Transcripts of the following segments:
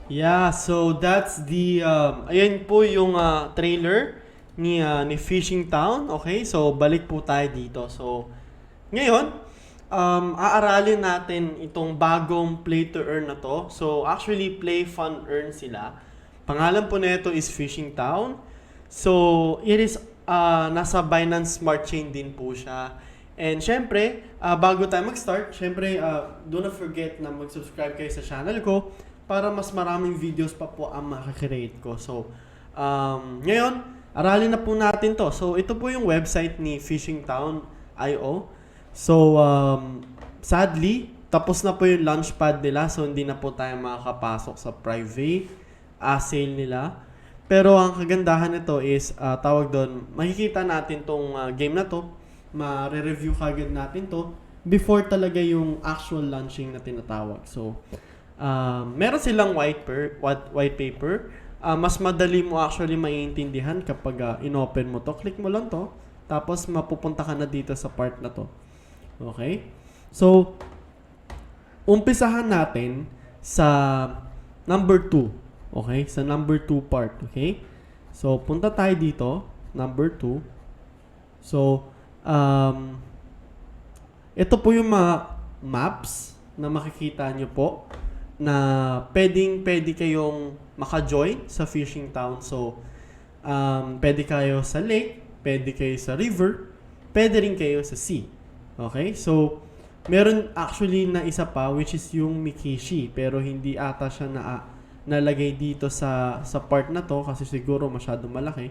Yeah, so that's the ayan po yung trailer ni Fishing Town. Okay? So balik po tayo dito. So ngayon, aaralin natin itong bagong play to earn na to. So actually play fun earn sila. Pangalan po nito is Fishing Town. So it is nasa Binance Smart Chain din po siya. And syempre, bago tayo mag-start, syempre, do not forget na mag-subscribe kayo sa channel ko para mas maraming videos pa po ang makakreate ko. So, ngayon, aralin na po natin to. So, ito po yung website ni Fishing Town IO. So, sadly, tapos na po yung launchpad nila. So, hindi na po tayo makakapasok sa private sale nila. Pero ang kagandahan nito is, tawag doon, makikita natin tong game na to, ma-review kagad natin to before talaga yung actual launching na tinatawag. So, meron silang white paper. Mas madali mo actually maiintindihan kapag inopen mo to. Click mo lang to, tapos mapupunta ka na dito sa part na to. Okay? So, umpisahan natin sa number 2. Okay? Sa number 2 part. Okay? So, punta tayo dito. Number 2. So, ito po yung mga maps na makikita nyo po na pwede kayong maka-join sa Fishing Town. So, pwede kayo sa lake, pwede kayo sa river, pwede rin kayo sa sea. Okay? So, meron actually na isa pa which is yung Mikishi, pero hindi ata siya nalagay dito sa part na to kasi siguro masyado malaki.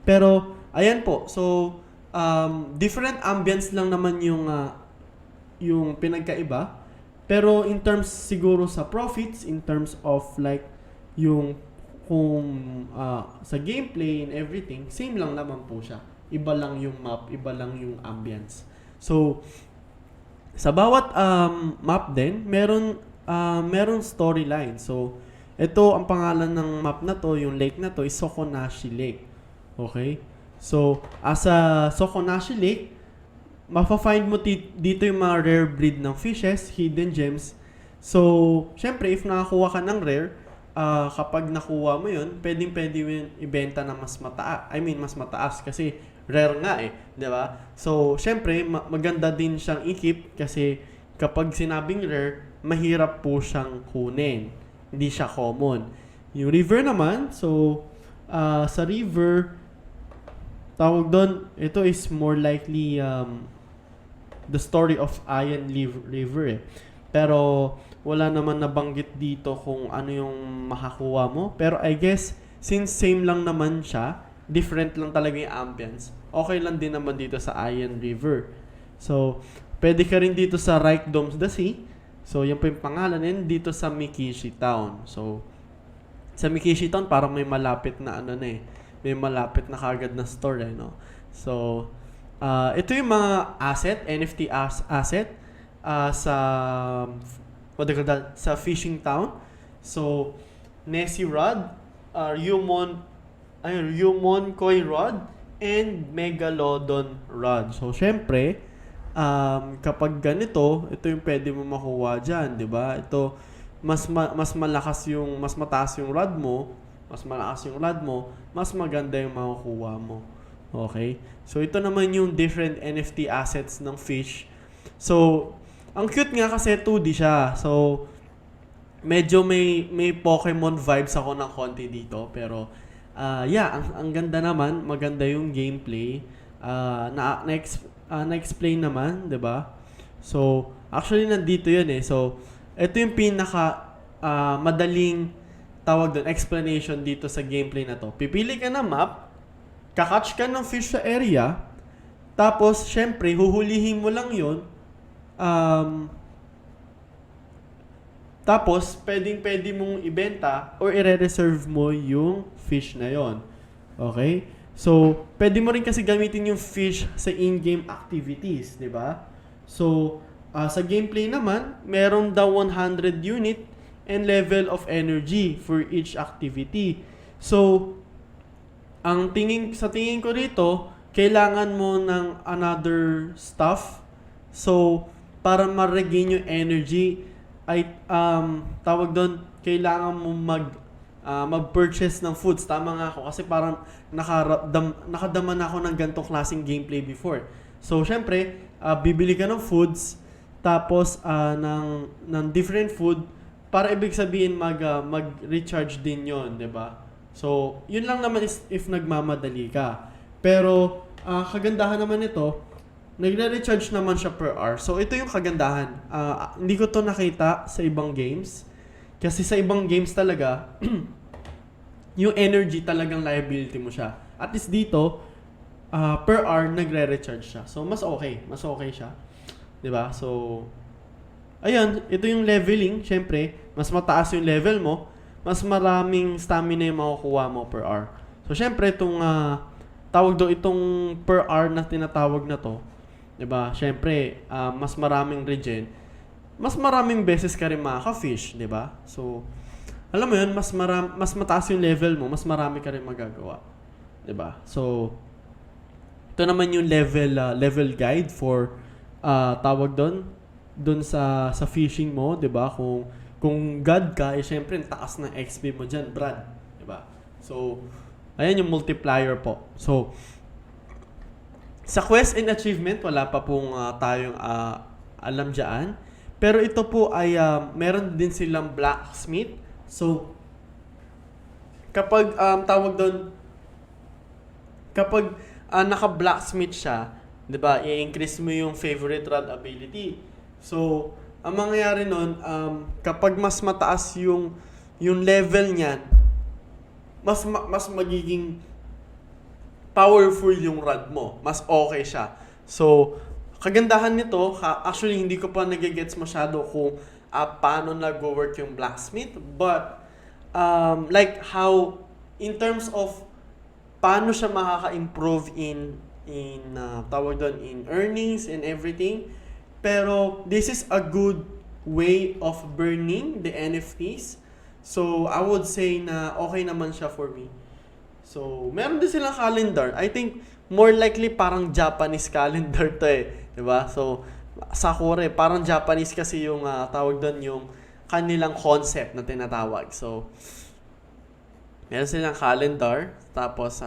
Pero, ayan po. So, different ambience lang naman yung pinagkaiba. Pero in terms siguro sa profits, in terms of like yung kung sa gameplay and everything, same lang naman po siya. Iba lang yung map, iba lang yung ambience. So, sa bawat map din, meron storyline. So, ito ang pangalan ng map na to, yung lake na to is Sokonashi Lake. Okay? So, as a Sokonashi Lake, mafa-find mo dito yung mga rare breed ng fishes, hidden gems. So, syempre, if nakakuha ka ng rare, kapag nakuha mo yun, pwede yun ibenta na mas mataas. Mas mataas kasi rare nga eh. Di ba? So, syempre, maganda din siyang i-keep kasi kapag sinabing rare, mahirap po siyang kunin. Hindi siya common. Yung river naman, so, sa river, tawag doon, ito is more likely the story of Iron River eh. Pero wala naman nabanggit dito kung ano yung makakuha mo. Pero I guess, since same lang naman siya, different lang talaga yung ambience, okay lang din naman dito sa Iron River. So, pwede ka rin dito sa Right Domes the Sea. So, yan po yung pangalan. And dito sa Mikishi Town. So, sa Mikishi Town, parang may malapit na may malapit na kagad na store no? So, ito yung mga NFT asset sa sa Fishing Town. So, Nessie Rod, Ryumon Koi Rod, and Megalodon Rod. So, syempre, kapag ganito, ito yung pwede mo makuha dyan, di ba? Ito, mas mataas yung rod mo, mas malakas yung rod mo, mas maganda yung makukuha mo. Okay? So, ito naman yung different NFT assets ng fish. So, ang cute nga kasi 2D siya. So, medyo may Pokemon vibes ako ng konti dito. Pero, ang ganda naman. Maganda yung gameplay. Na-explain naman, 'di ba? So, actually nandito 'yun eh. So, ito yung pinaka madaling tawag doon explanation dito sa gameplay na to. Pipili ka ng map, kakatch ka ng fish sa area, tapos syempre huhulihin mo lang 'yon. Tapos pwede mong ibenta or i-reserve mo yung fish na 'yon. Okay? So, pwede mo rin kasi gamitin yung fish sa in-game activities, di ba? So, sa gameplay naman, meron daw 100 unit and level of energy for each activity. So, sa tingin ko rito, kailangan mo ng another stuff. So, para ma-regain yung energy, ay tawag doon, kailangan mo mag-purchase ng foods. Tama nga ako kasi parang nakadama na ako ng gantong klaseng gameplay before. So, syempre, bibili ka ng foods, tapos ng different food, para ibig sabihin mag-recharge din yon, 'di ba? So, yun lang naman is if nagmamadali ka. Pero, kagandahan naman ito, nagre-recharge naman siya per hour. So, ito yung kagandahan. Hindi ko to nakita sa ibang games. Kasi sa ibang games talaga, yung energy talagang liability mo siya. At least dito, per hour, nagre-recharge siya. So, mas okay. Mas okay siya. 'Di ba? So, ayun, ito yung leveling. Siyempre, mas mataas yung level mo, mas maraming stamina yung makukuha mo per hour. So, siyempre, itong itong per hour na tinatawag na to, 'di ba? Siyempre, mas maraming regen, mas maraming beses ka rin makaka-fish, 'di ba? So, alam mo 'yun, mas mataas yung level mo, mas marami ka rin magagawa, 'di ba? So, ito naman yung level guide for tawag doon sa fishing mo, 'di ba? Kung god ka, syempre ang taas ng XP mo diyan, Brad, 'di ba? So, ayan yung multiplier po. So, sa quest and achievement, wala pa pong tayong alam dyan. Pero ito po ay meron din silang blacksmith. So, kapag kapag naka-blacksmith siya, 'di ba, i-increase mo yung favorite rod ability. So, ang mangyayari nun, kapag mas mataas yung level niyan, mas magiging powerful yung rod mo. Mas okay siya. So, kagandahan nito, actually hindi ko pa nagigets masyado kung paano nag-work yung blacksmith. But, like how, in terms of paano siya makaka-improve in earnings and everything. Pero, this is a good way of burning the NFTs. So, I would say na okay naman siya for me. So, meron din silang calendar. I think, more likely parang Japanese calendar to eh. Diba? So, Sakura, parang Japanese kasi yung tawag doon, yung kanilang concept na tinatawag. So, meron silang calendar. Tapos,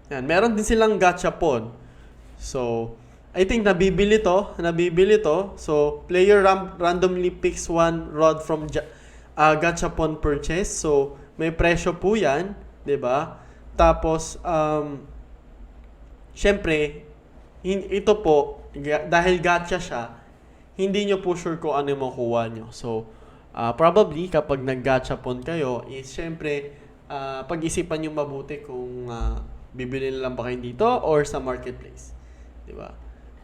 yan, meron din silang gachapon. So, I think nabibili to. So, player randomly picks one rod from gachapon purchase. So, may presyo po yan, 'di ba? Tapos, syempre, ito po, dahil gacha siya, hindi nyo po sure kung ano yung makuha nyo. So, probably, kapag nag-gachapon kayo, is syempre, pag-isipan nyo mabuti kung bibili na lang ba kayo dito or sa marketplace. 'Di ba?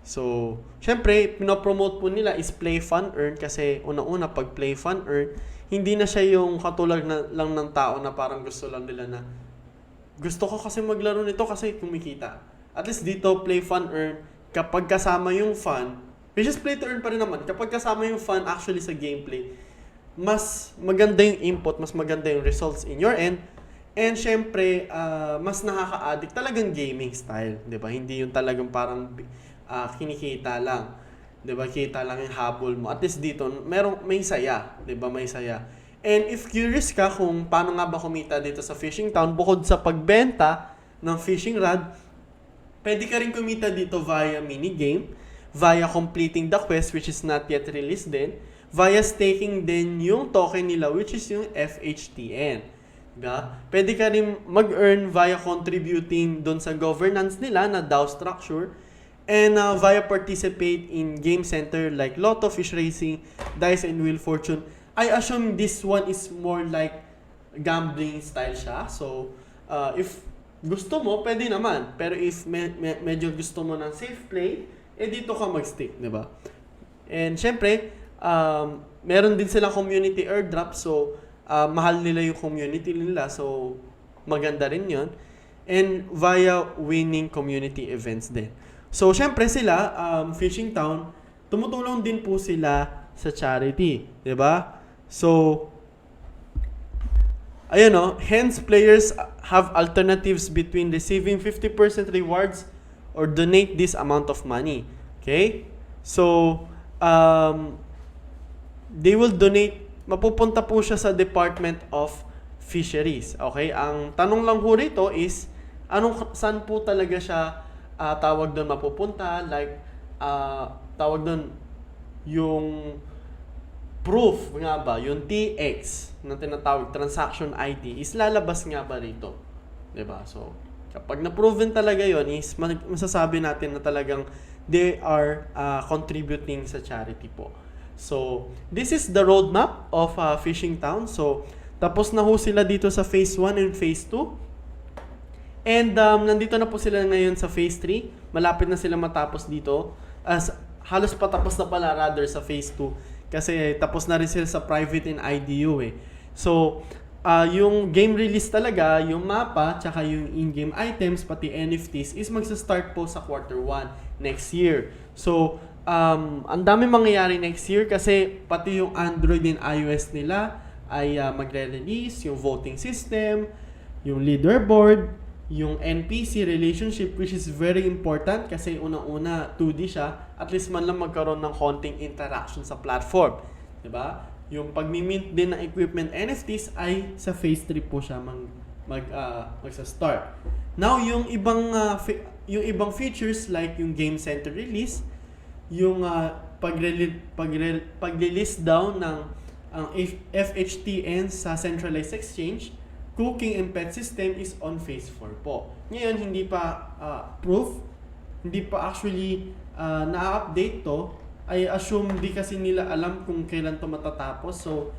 So, syempre, pinopromote po nila is play, fun, earn kasi unang-una, pag play, fun, earn, hindi na siya yung katulad lang ng tao na parang gusto lang nila na gusto ko kasi maglaro nito kasi kumikita. At least dito, play, fun, earn, kapag kasama yung fun, which is play to earn pa rin naman, kapag kasama yung fun actually sa gameplay, mas maganda yung input, mas maganda yung results in your end, and syempre, mas nakaka-addict talagang gaming style, 'di ba? Hindi yung talagang parang kinikita lang. 'Di ba? Kita lang yung habol mo. At least dito, may saya, 'di ba? May saya. And if curious ka kung paano nga ba kumita dito sa Fishing Town, bukod sa pagbenta ng fishing rod, pwede ka rin kumita dito via minigame, via completing the quest which is not yet released din, via staking din yung token nila which is yung FHTN. Diba? Pwede ka rin mag-earn via contributing doon sa governance nila na DAO structure, and via participate in game center like Lotto, Fish Racing, Dice, and Wheel Fortune. I assume this one is more like gambling style siya. So, if gusto mo, pwede naman. Pero if medyo gusto mo ng safe play, dito ka mag-stick, di ba? And syempre, meron din silang community airdrop. So, mahal nila yung community nila. So, maganda rin yun. And via winning community events din. So, syempre sila, Fishing Town, tumutulong din po sila sa charity, 'di ba? So, ayun no, hence players have alternatives between receiving 50% rewards or donate this amount of money. Okay? So, they will donate, mapupunta po siya sa Department of Fisheries. Okay? Ang tanong lang po rito is, saan po talaga siya tawag doon mapupunta? Like, tawag doon yung proof nga ba, yung TX na tinatawag, transaction ID, is lalabas nga ba rito? 'Di ba? So, kapag na-proven talaga yon is masasabi natin na talagang they are contributing sa charity po. So, this is the roadmap of Fishing Town. So, tapos na ho sila dito sa Phase 1 and Phase 2. And nandito na po sila ngayon sa Phase 3. Malapit na sila matapos dito. Halos patapos na pala rather sa Phase 2. Kasi tapos na rin sila sa private and IDU eh. So, yung game release talaga, yung mapa, tsaka yung in-game items, pati NFTs, is magsa-start po sa Q1 next year. So, ang dami mangyayari next year kasi pati yung Android and iOS nila ay magre-release, yung voting system, yung leaderboard, yung NPC relationship, which is very important kasi unang-una 2D siya, at least man lang magkaroon ng konting interaction sa platform, 'di ba? Yung pag-mint din ng equipment NFTs ay sa Phase 3 po siya magsa-start. Now, yung ibang features like yung game center release, yung pag-release down ng FHTN sa centralized exchange, cooking and pet system is on Phase 4 po. Ngayon, hindi pa proof, hindi pa actually na-update to. I assume di kasi nila alam kung kailan to matatapos. So,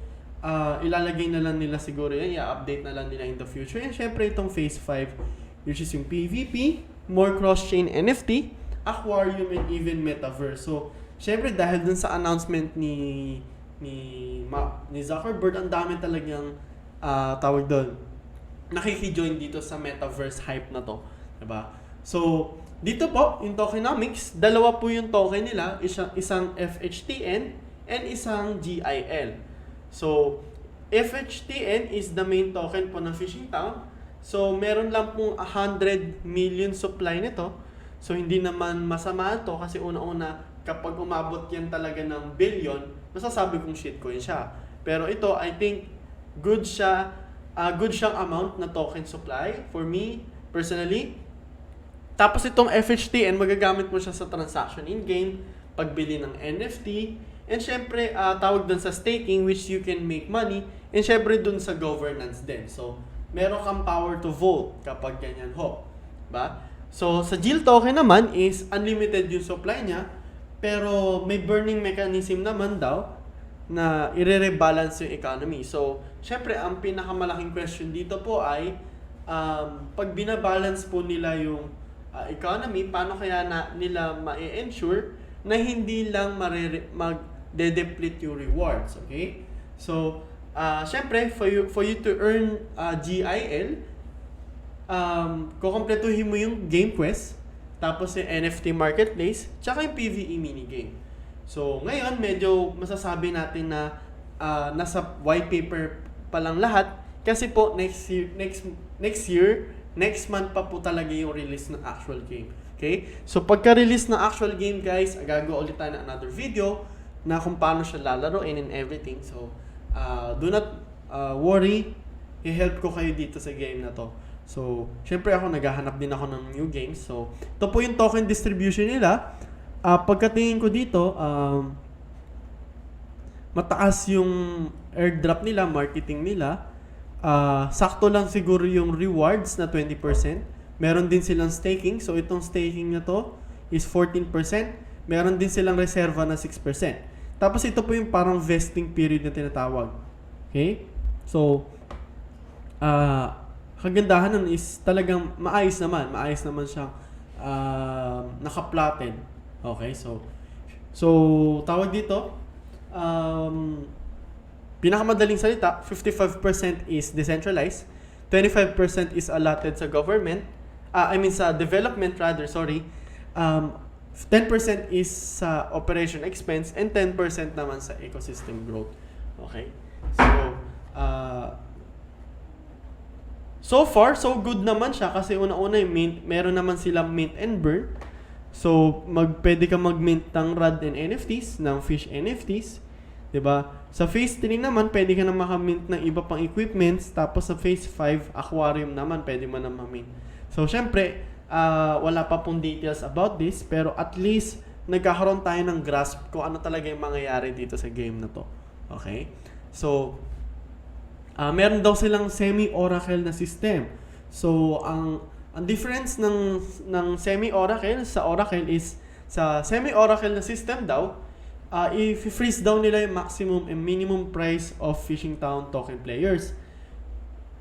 ilalagay na lang nila siguro yan, i-update na lang nila in the future. And syempre, itong Phase 5, which is yung PvP, more cross-chain NFT, aquarium, and even metaverse. So, syempre, dahil dun sa announcement ni Zuckerberg, ang dami talagang tawag doon, nakikijoin dito sa metaverse hype na to, diba? So, dito po, yung tokenomics, dalawa po yung token nila, isang FHTN and isang GIL. So, FHTN is the main token po ng Fishing Town. So, meron lang pong 100 million supply nito. So, hindi naman masama to kasi una-una, kapag umabot yan talaga ng billion, masasabi kong shitcoin siya. Pero ito, I think, good siyang amount na token supply for me personally. Tapos itong FHTN, magagamit mo siya sa transaction in-game, pagbili ng NFT, and syempre, tawag dun sa staking, which you can make money, and syempre dun sa governance din. So, meron kang power to vote kapag ganyan ho. Ba? So, sa GIL token naman is unlimited yung supply niya, pero may burning mechanism naman daw na i-rebalance yung economy. So, syempre, ang pinakamalaking question dito po ay, pag binabalance po nila yung economy, paano kaya nila ma-ensure na hindi lang mag-deplete yung rewards, okay? So, syempre, for you to earn GIL, kukompletuhin mo yung game quest, tapos yung NFT marketplace, tsaka yung PvE minigame. So, ngayon, medyo masasabi natin na nasa white paper pa lang lahat, kasi po next month pa po talaga yung release ng actual game. Okay? So, pagka-release ng actual game, guys, gagawa ulit tayo ng another video na kung paano siya lalaroin and everything. So, do not worry. I-help ko kayo dito sa game na to. So, syempre ako, naghahanap din ako ng new games. So, ito po yung token distribution nila. Pagkatingin ko dito, mataas yung airdrop nila, marketing nila. Sakto lang siguro yung rewards na 20%. Meron din silang staking. So, itong staking na to is 14%. Meron din silang reserva na 6%. Tapos, ito po yung parang vesting period na tinatawag. Okay? So, kagandahan nun is talagang maayos naman. Maayos naman siyang naka-plotted. Okay? So, tawag dito, pinakamadaling salita, 55% is decentralized, 25% is allotted sa government, sa development rather, 10% is sa operation expense, and 10% naman sa ecosystem growth. Okay? So far, so good naman siya kasi una-una meron naman silang mint and burn. So, pwede ka mag-mint ng RAD and NFTs, ng Fish NFTs. 'Diba? Sa phase 3 naman, pwede ka na makamint ng iba pang equipments. Tapos sa phase 5, aquarium naman, pwede mo na mamint. So, syempre, wala pa pong details about this, pero at least, nagkakaroon tayo ng grasp kung ano talaga yung mangyayari dito sa game na to. Okay? So, meron daw silang semi-oracle na system. So, ang difference ng semi-oracle sa oracle is, sa semi-oracle na system daw, i-freeze down nila yung maximum and minimum price of Fishing Town token players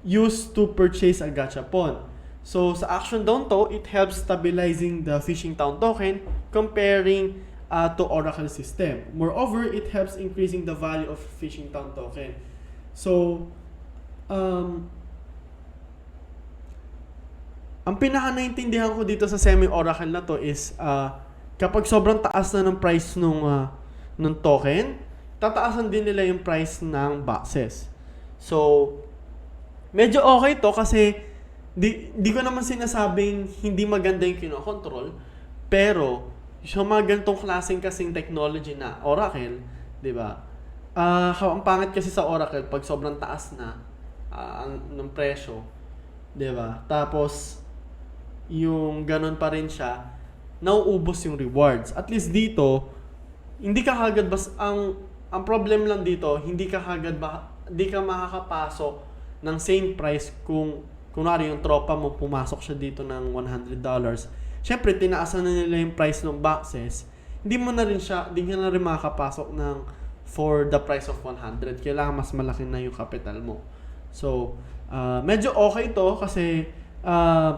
used to purchase a gachapon. So, sa action down to, it helps stabilizing the Fishing Town token comparing to Oracle system. Moreover, it helps increasing the value of Fishing Town token. So, ang pinaka-naintindihan ko dito sa semi-oracle na to is kapag sobrang taas na ng price nung token, tataasan din nila yung price ng boxes. So, medyo okay to kasi di ko naman sinasabing hindi maganda yung kinokontrol, pero sa mga ganitong klaseng kasing technology na Oracle, di ba? Ang pangit kasi sa Oracle pag sobrang taas na ng presyo, di ba? Tapos, yung ganun pa rin siya, nauubos yung rewards. At least dito, hindi ka kagad ang problem lang dito, hindi ka makakapasok ng same price kung kunwari yung tropa mo pumasok siya dito ng $100. Syempre tinaasan na nila yung price ng boxes. Hindi ka na rin makakapasok ng for the price of 100. Kailangan mas malaki na yung capital mo. So, medyo okay to kasi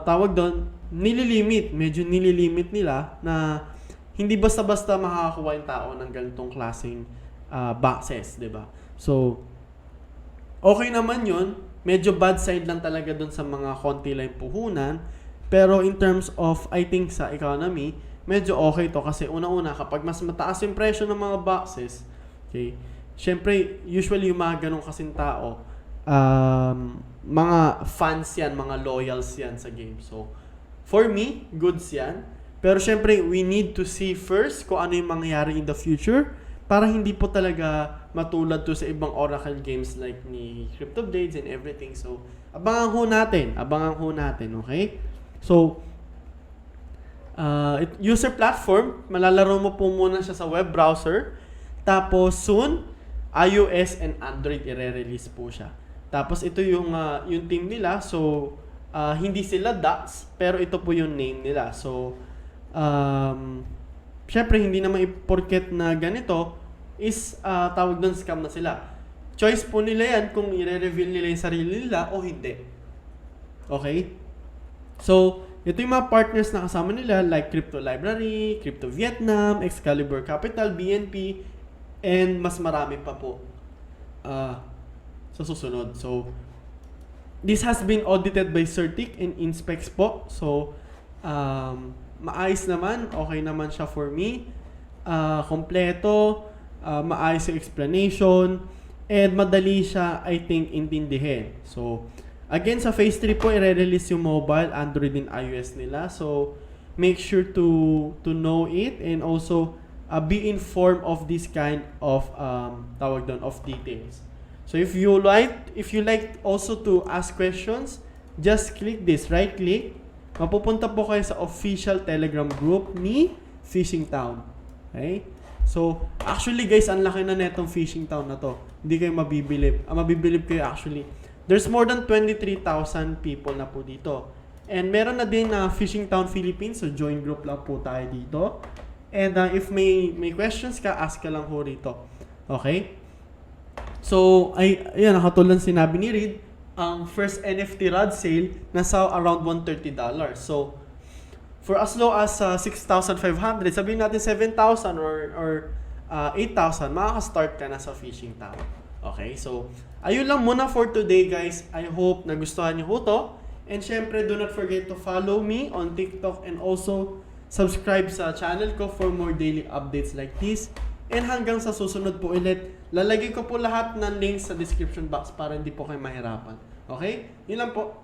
tawag doon, medyo nililimit nila na hindi basta-basta makakakuha yung tao ng ganitong klaseng boxes, 'di ba? So, okay naman 'yun. Medyo bad side lang talaga dun sa mga konti lang puhunan. Pero in terms of, I think, sa economy, medyo okay to kasi una-una, kapag mas mataas yung presyo ng mga boxes, okay, syempre, usually yung mga ganong kasing tao, mga fans yan, mga loyals yan sa game. So, for me, goods yan. Pero syempre, we need to see first kung ano yung mangyayari in the future para hindi po talaga matulad to sa ibang Oracle games like ni Crypto Blades and everything. So, abangan ho natin, okay? So, user platform, malalaro mo po muna siya sa web browser. Tapos, soon, iOS and Android i-release po siya. Tapos, ito yung team nila. So, hindi sila DAX, pero ito po yung name nila. So, syempre hindi naman porket na ganito is tawag doon scam na sila. Choice po nila yan kung i-reveal nila yung sarili nila o hindi. Okay? So, ito yung mga partners na kasama nila like Crypto Library, Crypto Vietnam, Excalibur Capital, BNP, and mas marami pa po sa susunod. So, this has been audited by Certic and Inspecs po. So, maayos naman, okay naman siya for me. Kompleto, maayos yung explanation, and madali siya, I think, intindihin. So, again, sa Phase 3 po, i-release yung mobile, Android and iOS nila. So, make sure to know it and also be informed of this kind of tawag doon, of details. So, if you like also to ask questions, just click this, right click. Mapupunta po kayo sa official Telegram group ni Fishing Town. Okay? So, actually guys, ang laki na netong Fishing Town na to. Hindi kayo mabibilib. Mabibilib kayo actually. There's more than 23,000 people na po dito. And meron na din na Fishing Town Philippines. So, join group lang po tayo dito. And if may questions ka, ask ka lang ho rito. Okay? So, ayan, nakatulad sinabi ni Reed, ang first NFT rod sale nasa around $130. So, for as low as 6,500, sabihin natin 7,000 or 8,000, makaka-start ka na sa Fishing Town. Okay? So, ayun lang muna for today, guys. I hope nagustuhan niyo to. And syempre, do not forget to follow me on TikTok and also subscribe sa channel ko for more daily updates like this. And hanggang sa susunod po ulit, lalagay ko po lahat ng links sa description box para hindi po kayo mahirapan. Okay? Yun lang po.